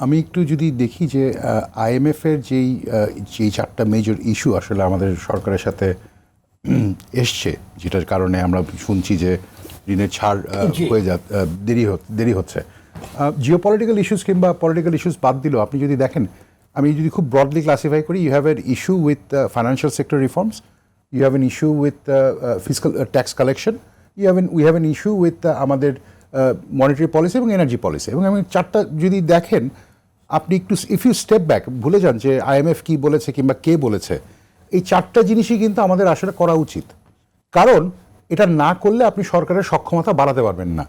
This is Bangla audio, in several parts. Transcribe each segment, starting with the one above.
আমি একটু যদি দেখি যে আইএমএফের যেই চারটা মেজর ইস্যু আসলে আমাদের সরকারের সাথে এসছে, যেটার কারণে আমরা শুনছি যে ঋণের ছাড় হয়ে দেরি হচ্ছে, জিওপলিটিক্যাল ইস্যুস কিংবা পলিটিক্যাল ইস্যুস বাদ দিলেও আপনি যদি দেখেন, আমি যদি খুব ব্রডলি ক্লাসিফাই করি, you have an issue with financial sector reforms, you have an issue with fiscal tax collection, we have an issue with আমাদের মনিটারি পলিসি এবং এনার্জি পলিসি। এবং আমি চারটা যদি দেখেন, আপনি একটু ইফ ইউ স্টেপ ব্যাক, ভুলে যান যে আইএমএফ কী বলেছে কিংবা কে বলেছে, এই চারটা জিনিসই কিন্তু আমাদের আসলে করা উচিত। কারণ এটা না করলে আপনি সরকারের সক্ষমতা বাড়াতে পারবেন না।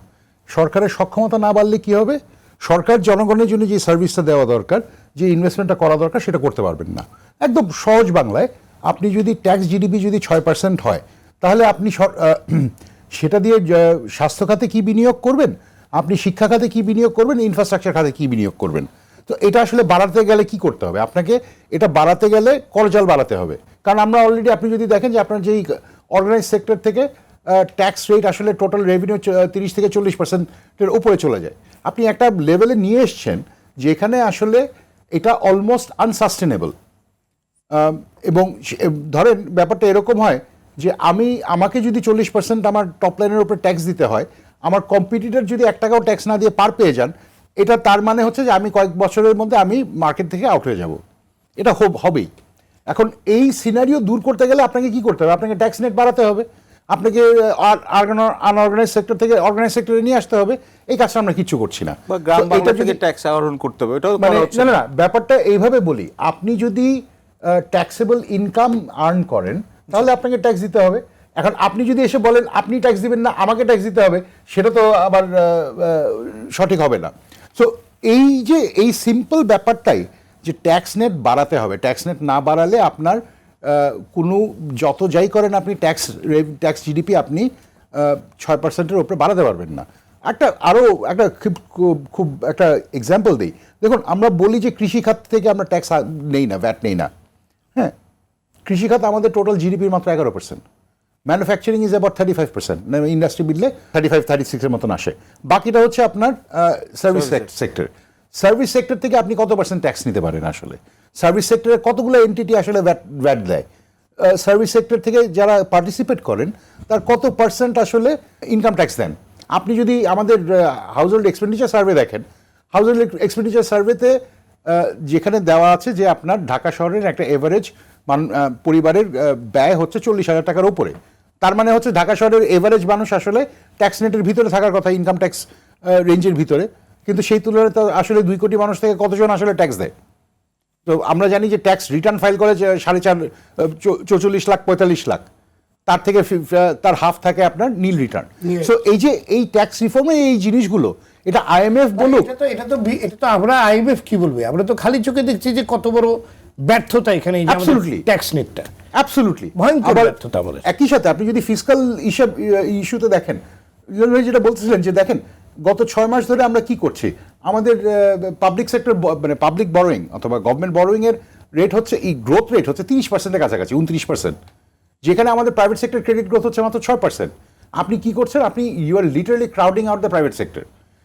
সরকারের সক্ষমতা না বাড়লে কি হবে? সরকার জনগণের জন্য যে সার্ভিসটা দেওয়া দরকার, যে ইনভেস্টমেন্টটা করা দরকার, সেটা করতে পারবেন না। একদম সহজ বাংলায়, আপনি যদি ট্যাক্স জিডিপি যদি 6% হয়, তাহলে আপনি সেটা দিয়ে স্বাস্থ্য খাতে কী বিনিয়োগ করবেন, আপনি শিক্ষা খাতে কী বিনিয়োগ করবেন, ইনফ্রাস্ট্রাকচার খাতে কী বিনিয়োগ করবেন। তো এটা আসলে বাড়াতে গেলে কি করতে হবে? আপনাকে এটা বাড়াতে গেলে করজাল বাড়াতে হবে। কারণ আমরা অলরেডি, আপনি যদি দেখেন যে আপনার যেই অর্গানাইজ সেক্টর থেকে ট্যাক্স রেট আসলে টোটাল রেভিনিউ 30 থেকে 40%-এর উপরে চলে যায়। আপনি একটা লেভেলে নিয়ে এসছেন যেখানে আসলে এটা অলমোস্ট আনসাস্টেনেবল। এবং ধরেন ব্যাপারটা এরকম হয় যে আমাকে যদি 40% আমার টপ লাইনের উপরে ট্যাক্স দিতে হয়, আমার কম্পিটিটর যদি 1 টাকাও ট্যাক্স না দিয়ে পার পেয়ে যান, এটা তার মানে হচ্ছে যে আমি কয়েক বছরের মধ্যে আমি মার্কেট থেকে আউট হয়ে যাব। এটা হবেই। এখন এই সিনারিও দূর করতে গেলে আপনাকে কি করতে হবে? আপনাকে ট্যাক্স নেট বাড়াতে হবে, আপনাকে আনঅর্গানাইজ সেক্টর থেকে অর্গানাইজ সেক্টরে নিয়ে আসতে হবে। এই কাজটা আমরা কিচ্ছু করছি না। গ্রাম বাংলা থেকে ট্যাক্স আহরণ করতে হবে, এটাও মানে না, ব্যাপারটা এইভাবে বলি, আপনি যদি ট্যাক্সেবল ইনকাম আর্ন করেন তাহলে আপনাকে ট্যাক্স দিতে হবে। এখন আপনি যদি এসে বলেন আপনি ট্যাক্স দিবেন না, আমাকে ট্যাক্স দিতে হবে, সেটা তো আবার সঠিক হবে না। সো এই সিম্পল ব্যাপারটাই যে ট্যাক্স নেট বাড়াতে হবে। ট্যাক্স নেট না বাড়ালে আপনার কোনো যত যাই করেন আপনি ট্যাক্স জিডিপি আপনি 6%-এর উপরে বাড়াতে পারবেন না। আরও একটা খুব একটা এক্সাম্পল দিই। দেখুন, আমরা বলি যে কৃষিখাত থেকে আমরা ট্যাক্স নেই না, ভ্যাট নেই না। হ্যাঁ, কৃষিখাত আমাদের টোটাল জিডিপির মাত্র 11%। ম্যানুফ্যাকচারিং ইজ অ্যাবাউট 35%, ইন্ডাস্ট্রি মিললে 35-36-এর মতন আসে। বাকিটা হচ্ছে আপনার সার্ভিস সেক্টর। সার্ভিস সেক্টর থেকে আপনি কত % ট্যাক্স নিতে পারেন? আসলে সার্ভিস সেক্টরে কতগুলো এন্টিটি আসলে ভ্যাট দেয়? সার্ভিস সেক্টর থেকে যারা পার্টিসিপেট করেন তার কত % আসলে ইনকাম ট্যাক্স দেন? আপনি যদি আমাদের হাউস হোল্ড এক্সপেন্ডিচার সার্ভে দেখেন, হাউস হোল্ড এক্সপেন্ডিচার সার্ভেতে যেখানে দেওয়া আছে যে আপনার ঢাকা শহরের একটা এভারেজ পরিবারের ব্যয় হচ্ছে 40,000 টাকার উপরে, তার মানে হচ্ছে ঢাকা শহরের এভারেজ মানুষ আসলে ট্যাক্স নেটের ভিতরে থাকার কথা, ইনকাম ট্যাক্স রেঞ্জের ভিতরে। কিন্তু সেই তুলনায় তো আসলে 2 কোটি মানুষ থেকে কতজন আসলে ট্যাক্স দেয়? তো আমরা জানি যে ট্যাক্স রিটার্ন ফাইল করে 44 লাখ 45 লাখ, তার থেকে তার হাফ থাকে আপনার নীল রিটার্ন। সো এই ট্যাক্স রিফর্মে এই জিনিসগুলো, এটা আইএমএফ বলুক, এটা তো আমরা আইএমএফ কি বলবে, আমরা তো খালি চোখে দেখছি যে কত বড় ব্যর্থতা এখানে ট্যাক্স নেটটা। অ্যাবসলিউটলি ভয়ঙ্কর ব্যর্থতা বলে। একই সাথে আপনি যদি ফিসক্যাল ইস্যুতে দেখেন, যেটা বলতেছিলেন যে দেখেন গত 6 মাস ধরে আমরা কি করছি, আমাদের পাবলিক সেক্টর মানে পাবলিক বরোয়িং অথবা গভর্নমেন্ট বরোয়িং এর রেট হচ্ছে, এই গ্রোথ রেট হচ্ছে 30%-এর কাছাকাছি, 29%, যেখানে আমাদের প্রাইভেট সেক্টর ক্রেডিট গ্রোথ হচ্ছে মাত্র 6%। আপনি কি করছেন? আপনি you are literally crowding out the private sector.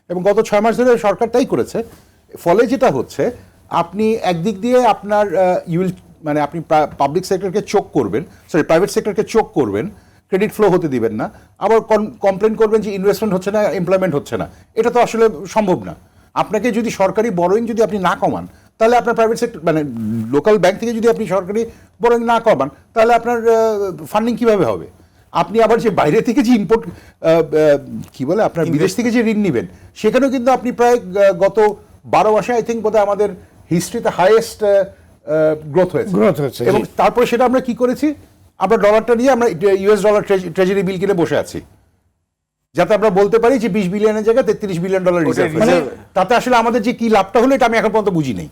এবং গত 6 মাস ধরে সরকার তাই করেছে। ফলে যেটা হচ্ছে, আপনি একদিক দিয়ে আপনার মানে আপনি পাবলিক সেক্টরকে চোক করবেন, প্রাইভেট সেক্টরকে চোক করবেন, ক্রেডিট ফ্লো হতে দিবেন না, আবার কমপ্লেন করবেন যে ইনভেস্টমেন্ট হচ্ছে না, এমপ্লয়মেন্ট হচ্ছে না। এটা তো আসলে সম্ভব না। আপনাকে যদি সরকারি বরোয়িং যদি আপনি না কমান, তাহলে আপনার প্রাইভেট সেক্টর মানে লোকাল ব্যাংক থেকে যদি আপনি সরকারি বরোয়িং না কমান, তাহলে আপনার ফান্ডিং কিভাবে হবে? আপনি আবার যে বাইরে থেকে যে ইম্পোর্ট কি বলে আপনার বিদেশ থেকে যে ঋণ নেবেন, সেখানেও কিন্তু আপনি প্রায় গত 12 মাসে আই থিঙ্ক বোধহয় আমাদের হিস্ট্রিতে হাইয়েস্ট গ্রোথ হয়েছে। এবং তারপরে সেটা আমরা কি করেছি, আমরা ডলারটা নিয়ে আমরা ইউএস ডলার ট্রেজারি বিল কিনে বসে আছি, যাতে আমরা বলতে পারি যে 20 বিলিয়নের জায়গায় 33 বিলিয়ন ডলার রিজার্ভ। তাতে আসলে আমাদের যে কি লাভটা হলো, এটা আমি এখন পর্যন্ত বুঝি নেই।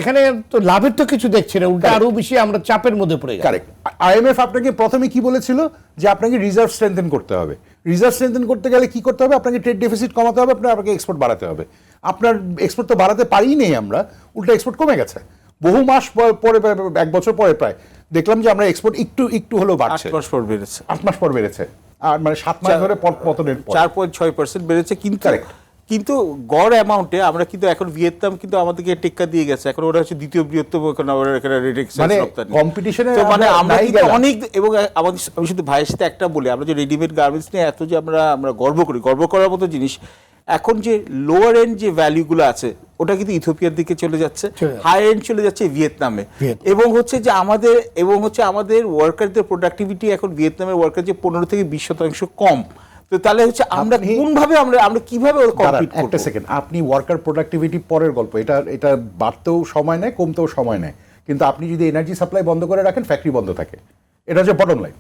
এখানে তো লাভের তো কিছু দেখছি না, উল্টা আরো বেশি আমরা চাপের মধ্যে পড়ে গেছি। কারেক্ট। আইএমএফ আপনাকে প্রথমে কি বলেছিল যে আপনাকে রিজার্ভ স্ট্রেনথেন করতে হবে। রিজার্ভ স্ট্রেনথেন করতে গেলে কি করতে হবে? আপনাকে ট্রেড ডেফিসিট কমাতে হবে, আপনাকে এক্সপোর্ট বাড়াতে হবে। আপনার এক্সপোর্ট তো বাড়াতে পারিই নেই আমরা, উল্টা এক্সপোর্ট কমে গেছে। বহু মাস পরে, 1 বছর পরে প্রায় দেখলাম যে আমরা এক্সপোর্ট একটু হলেও বাড়ছে। 8 মাস পর বেড়েছে। 8 মাস পর বেড়েছে, আর মানে 7 মাস ধরে পতনের 4.6% বেড়েছে। কিন্তু কিন্তু গড় অ্যামাউন্টে আমরা কিন্তু এখন ভিয়েতনাম কিন্তু আমাদেরকে টেক্কা দিয়ে গেছে, এখন ওরা হচ্ছে দ্বিতীয় বৃহত্তম, এখন ওরা এখানে রেড এক্সেল মানে রপ্তানি। competition-এ তো মানে আমরা নাই কিন্তু গেলাম। অনেক, এবং আমাদের, আমি শুধু ভাইয়ের সাথে একটা বলি, আমরা যে রেডিমেড গার্মেন্টস নিয়ে এত যে আমরা গর্ব করি, গর্ব করার মতো জিনিস, এখন যে লোয়ার এন্ড যে ভ্যালুগুলো আছে ওটা কিন্তু ইথিওপিয়ার দিকে চলে যাচ্ছে, হাই এন্ড চলে যাচ্ছে ভিয়েতনামে। এবং হচ্ছে যে আমাদের ওয়ার্কারদের প্রোডাক্টিভিটি এখন ভিয়েতনামের ওয়ার্কার যে 15 থেকে 20% কম। তো তাহলে হচ্ছে আমরা কোনভাবে আমরা কিভাবে কম্পিট করব? একটা সেকেন্ড, আপনি ওয়ার্কার প্রোডাক্টিভিটি পরের গল্প, এটা বাড়তেও সময় নেয়, কমতেও সময় নেয়, কিন্তু আপনি যদি এনার্জি সাপ্লাই বন্ধ করে রাখেন, ফ্যাক্টরি বন্ধ থাকে, এটা হচ্ছে বটম লাইন।